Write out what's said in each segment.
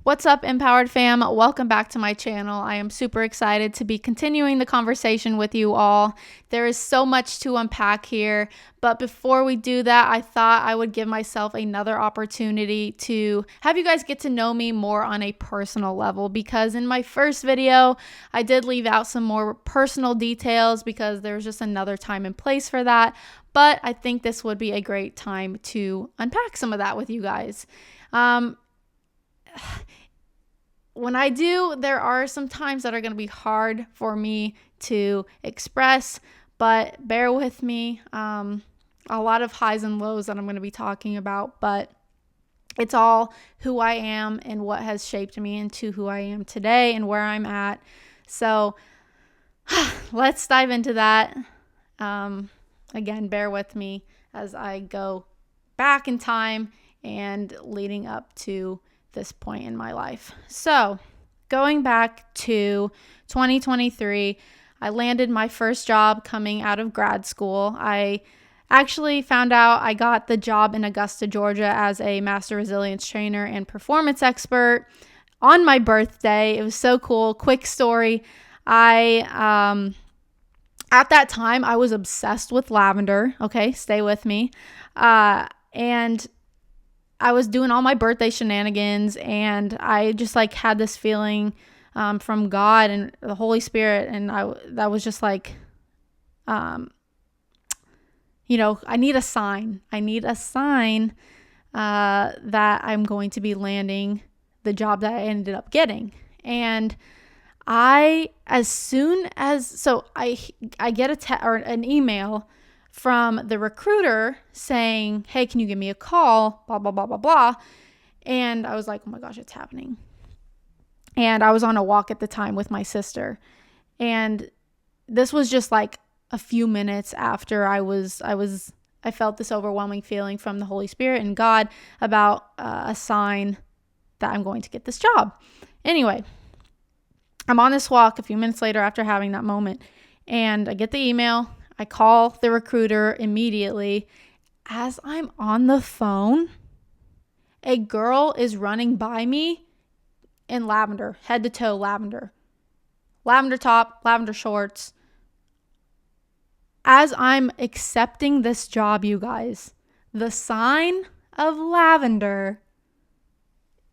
What's up, Empowered fam? Welcome back to my channel. I am super excited to be continuing the conversation with you all. There is so much to unpack here, but before we do that, I thought I would give myself another opportunity to have you guys get to know me more on a personal level, because in my first video, I did leave out some more personal details because there was just another time and place for that, but I think this would be a great time to unpack some of that with you guys. When I do, there are some times that are going to be hard for me to express, but bear with me. A lot of highs and lows that I'm going to be talking about, but it's all who I am and what has shaped me into who I am today and where I'm at. So let's dive into that. Again, bear with me as I go back in time and leading up to this point in my life. So going back to 2023, I landed my first job coming out of grad school. I actually found out I got the job in Augusta, Georgia as a master resilience trainer and performance expert on my birthday. It was so cool. Quick story. At that time, I was obsessed with lavender. Okay, stay with me. And I was doing all my birthday shenanigans, and I just had this feeling from God and the Holy Spirit, and that was just I need a sign. I need a sign that I'm going to be landing the job that I ended up getting. And I get an email from the recruiter saying, hey, can you give me a call? Blah, blah, blah, blah, blah. And I was like, oh my gosh, it's happening. And I was on a walk at the time with my sister. And this was just a few minutes after I felt this overwhelming feeling from the Holy Spirit and God about a sign that I'm going to get this job. Anyway, I'm on this walk a few minutes later after having that moment, and I get the email. I call the recruiter immediately. As I'm on the phone, a girl is running by me in lavender, head to toe lavender. Lavender top, lavender shorts. As I'm accepting this job, you guys, the sign of lavender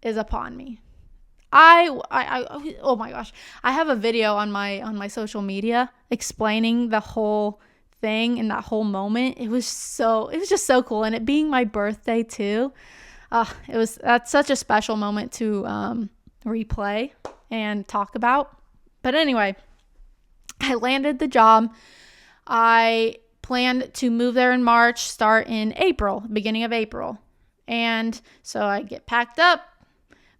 is upon me. Oh my gosh. I have a video on my social media explaining the whole thing and that whole moment. It was just so cool. And it being my birthday too. That's such a special moment to replay and talk about. But anyway, I landed the job. I planned to move there in March, start in April, beginning of April. And so I get packed up,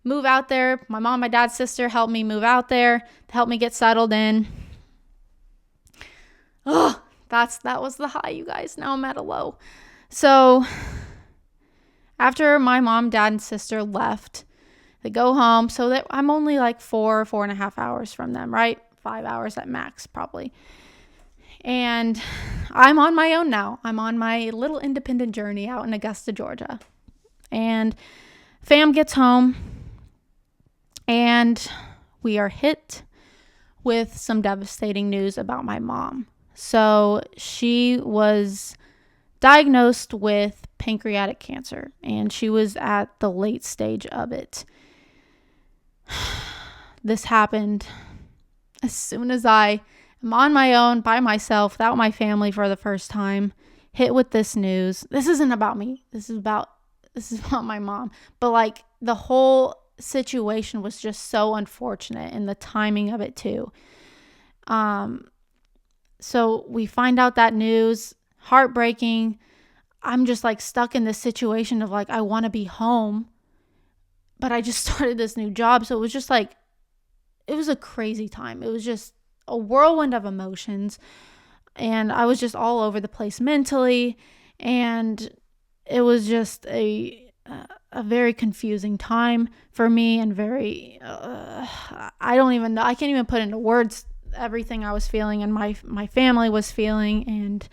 move out there. My mom, my dad's sister helped me move out there to help me get settled in. Oh, that was the high, you guys. Now I'm at a low. So after my mom, dad, and sister left, they go home. So that I'm only 4.5 hours from them, right? 5 hours at max, probably. And I'm on my own now. I'm on my little independent journey out in Augusta, Georgia. And fam gets home, and we are hit with some devastating news about my mom. So she was diagnosed with pancreatic cancer, and she was at the late stage of it. This happened as soon as I am on my own, by myself, without my family for the first time, hit with this news. This isn't about me. This is about my mom. But the whole situation was just so unfortunate, and the timing of it too. So we find out that news, heartbreaking. I'm just stuck in this situation of I want to be home, but I just started this new job. So it was just it was a crazy time. It was just a whirlwind of emotions, and I was just all over the place mentally, and it was just a very confusing time for me, and very I don't even know. I can't even put into words everything I was feeling and my family was feeling, and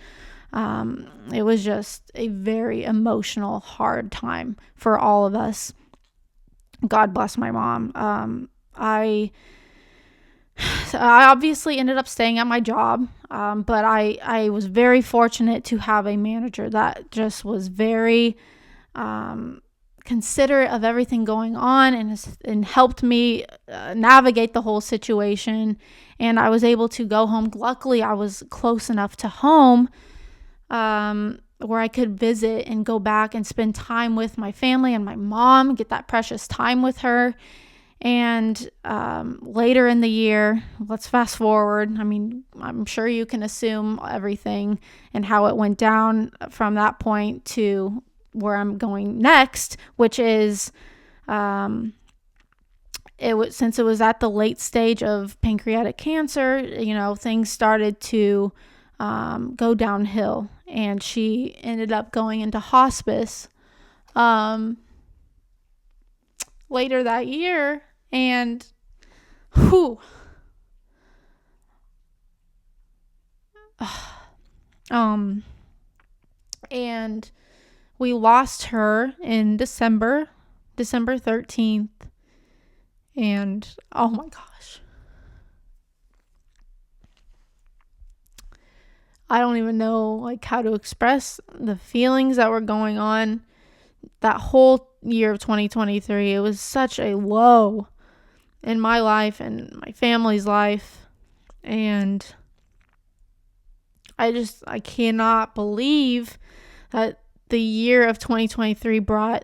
it was just a very emotional, hard time for all of us. God bless my mom. I obviously ended up staying at my job, but I was very fortunate to have a manager that just was very considerate of everything going on, and helped me navigate the whole situation. And I was able to go home. Luckily, I was close enough to home where I could visit and go back and spend time with my family and my mom, get that precious time with her. And later in the year, let's fast forward. I mean, I'm sure you can assume everything and how it went down from that point to where I'm going next, which is since it was at the late stage of pancreatic cancer, things started to go downhill, and she ended up going into hospice later that year. And whew, and we lost her in December 13th. And oh my gosh, I don't even know how to express the feelings that were going on that whole year of 2023. It was such a low in my life and my family's life. And I cannot believe that the year of 2023 brought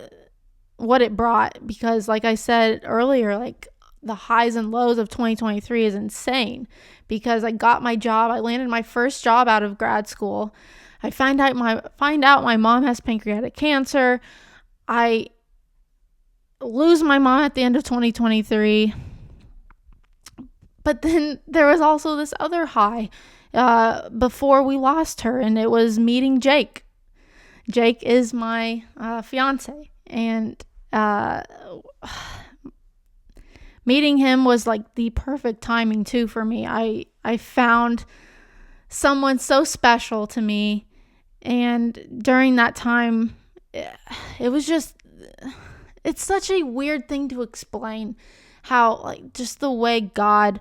what it brought, because like I said earlier, the highs and lows of 2023 is insane, because I got my job. I landed my first job out of grad school. I find out my mom has pancreatic cancer. I lose my mom at the end of 2023. But then there was also this other high before we lost her, and it was meeting Jake. Jake is my fiance, and meeting him was the perfect timing too for me. I found someone so special to me, and during that time, it was just, it's such a weird thing to explain how just the way God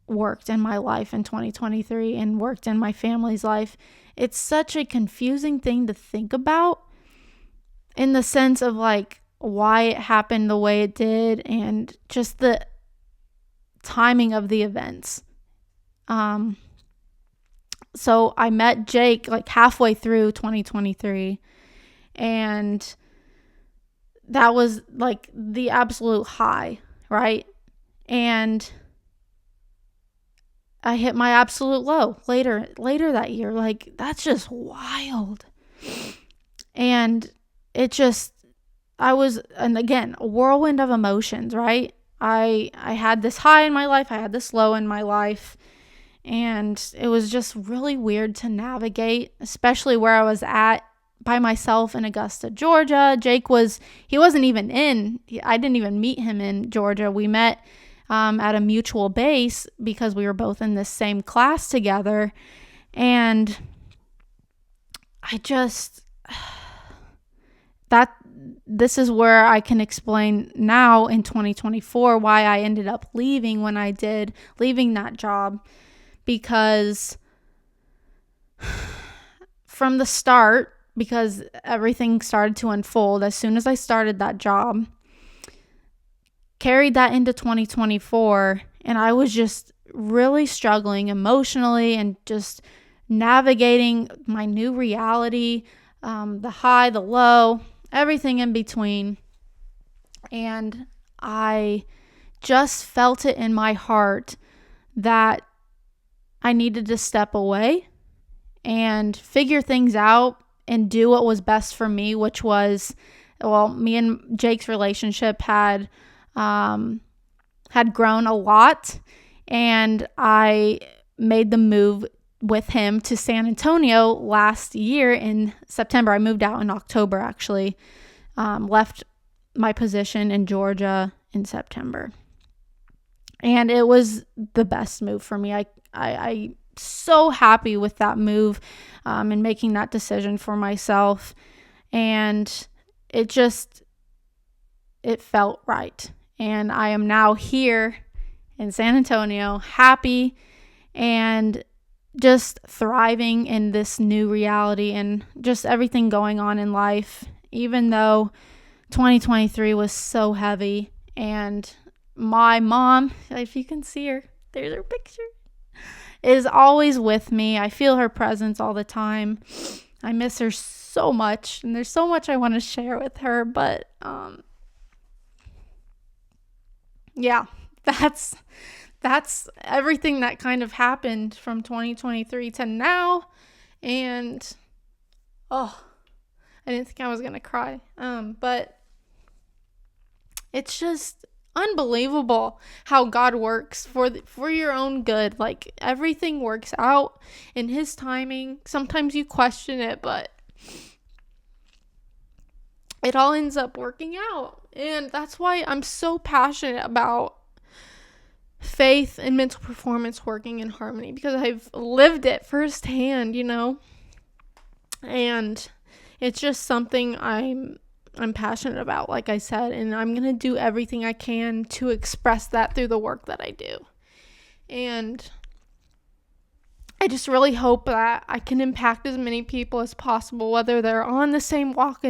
worked in my life in 2023 and worked in my family's life. It's such a confusing thing to think about, in the sense of why it happened the way it did, and just the timing of the events. So I met Jake halfway through 2023, and that was the absolute high, right? And I hit my absolute low later that year. That's just wild. And it just, and again, a whirlwind of emotions, right? I had this high in my life, I had this low in my life, and it was just really weird to navigate, especially where I was at by myself in Augusta, Georgia. He wasn't even I didn't even meet him in Georgia. We met at a mutual base because we were both in this same class together. And this is where I can explain now in 2024 why I ended up leaving when I did, leaving that job. Because from the start, because everything started to unfold as soon as I started that job, carried that into 2024, and I was just really struggling emotionally and just navigating my new reality, the high, the low, everything in between. And I just felt it in my heart that I needed to step away and figure things out and do what was best for me, which was, me and Jake's relationship had grown a lot, and I made the move with him to San Antonio last year in September. I moved out in October, actually. Left my position in Georgia in September. And it was the best move for me. I so happy with that move, and making that decision for myself. And it just, it felt right. And I am now here in San Antonio, happy and just thriving in this new reality and just everything going on in life, even though 2023 was so heavy. And my mom, if you can see her, there's her picture, is always with me. I feel her presence all the time. I miss her so much, and there's so much I want to share with her, but yeah, that's everything that kind of happened from 2023 to now. And I didn't think I was gonna cry, but it's just unbelievable how God works for your own good. Like, everything works out in his timing. Sometimes you question it, but it all ends up working out. And that's why I'm so passionate about faith and mental performance working in harmony, because I've lived it firsthand, and it's just something I'm passionate about, like I said, and I'm going to do everything I can to express that through the work that I do. And I just really hope that I can impact as many people as possible, whether they're on the same walk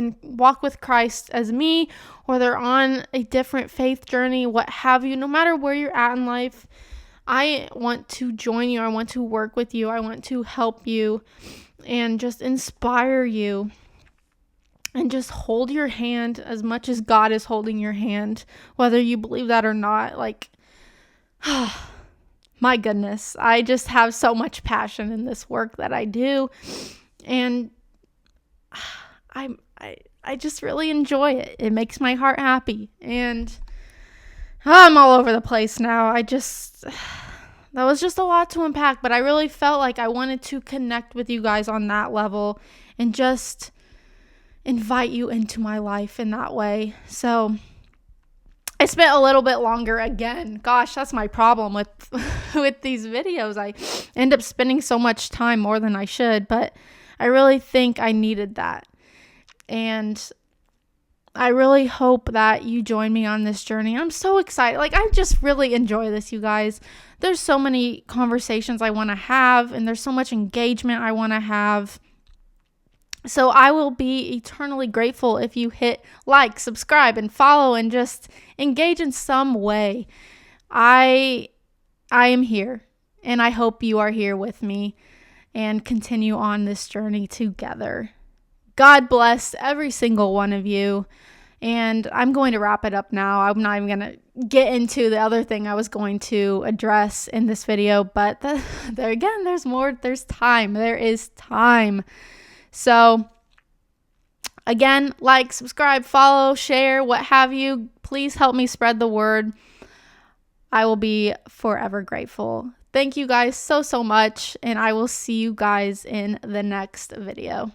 with Christ as me, or they're on a different faith journey, what have you. No matter where you're at in life, I want to join you. I want to work with you. I want to help you and just inspire you and just hold your hand as much as God is holding your hand, whether you believe that or not. Like, my goodness, I just have so much passion in this work that I do, and I just really enjoy it. It makes my heart happy, and I'm all over the place now. That was just a lot to unpack, but I really felt like I wanted to connect with you guys on that level and just invite you into my life in that way. So I spent a little bit longer again. Gosh, that's my problem with these videos. I end up spending so much time, more than I should, but I really think I needed that. And I really hope that you join me on this journey. I'm so excited. Like, I just really enjoy this, you guys. There's so many conversations I want to have, and there's so much engagement I want to have. So I will be eternally grateful if you hit like, subscribe, and follow, and just engage in some way. I am here, and I hope you are here with me and continue on this journey together. God bless every single one of you. And I'm going to wrap it up now. I'm not even going to get into the other thing I was going to address in this video, but there again, there's more. There's time. There is time. So again, like, subscribe, follow, share, what have you. Please help me spread the word. I will be forever grateful. Thank you guys so much, and I will see you guys in the next video.